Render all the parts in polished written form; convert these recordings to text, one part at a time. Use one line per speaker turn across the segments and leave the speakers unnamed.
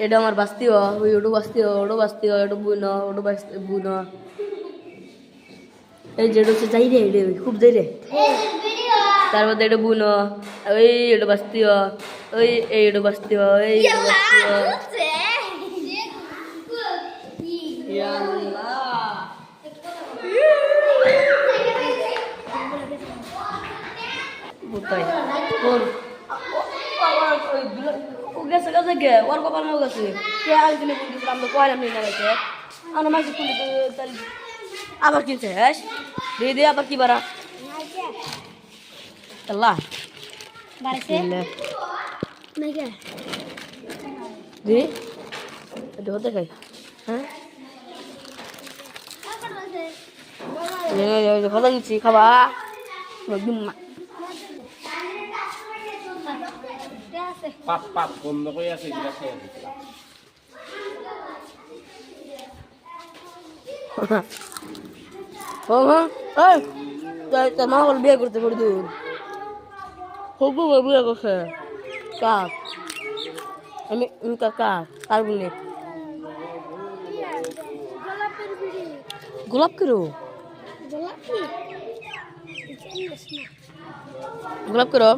এটা আমার বাস্তি ওই ওটু বাস্তি ওটু বুনো ওটু বুনো এই যেটা হচ্ছে যাই রে এটা খুব যাই রে তার মধ্যে এটা বুনো ওই এটা বাস্তি ওই এই এটা বাস্তি ওই এটা বাস্তি গেছে গেছে গে ওর কপাল নাও গেছে কে আরেকদিনে বলে দিয়েছিলাম তো কয়লাম নিয়ে গেছে আমার মাঝে খুলে তাহলে আবার কিনছে হ্যাঁ দিয়ে দিয়ে আবার কি বাড়া আল্লাহ দি এটা হতে খাই হ্যাঁ কথা দিচ্ছি খাবা
পাপ পাপ বন্ধ করে আছে এগুলা খেয়ে
তোর মা বল বিয়ে করতে পারি দূর খুব বিয়ে করছে কাক আমি কার বলি গোলাপ করো গোলাপ করো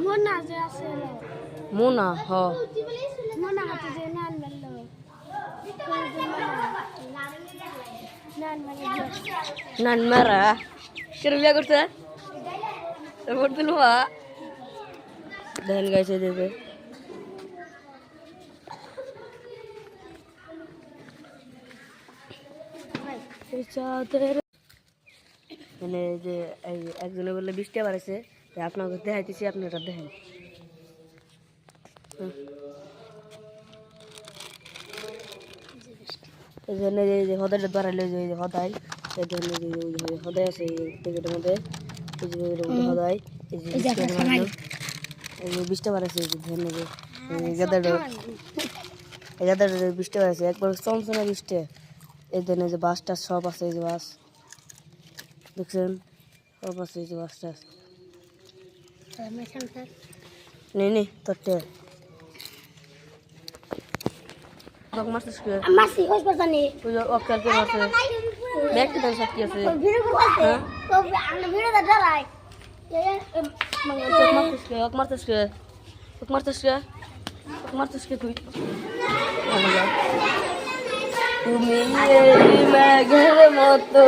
মোনা হ নান মারা কেন বিয়ে করছে ভোট দিল ধান গাইছে দেবে মানে যে একজনে বললে 20 টাকা বাড়াইছে আপনাকে দেখাইতেছি আপনি এটা দেখেন এই জন্য যে হদাইটা বাড়াইলে যে হদাই এই জন্য যে হদাই আছে এই প্যাকেটের মধ্যে হদাই এই যে 20 টাকা বাড়াইছে এই যে ধন্যবাদ এই গাদাটা 20 টাকা আছে একবার চমচনা 20 টাকা এই জন্য যে বাসটা সব আছে এই যে বাস দেখছেন সব আছে এই যে বাসটা নেই তোরটা মারছিস কে
মারছি কই পাতানি
ওই অক্কার কে মারছে দেখতে দেন সব কি আছে
ভিডিও করতে তো আমরা ভিডিওটা চালাই
মারছিস কে তুই তুমি এই মেঘের মতো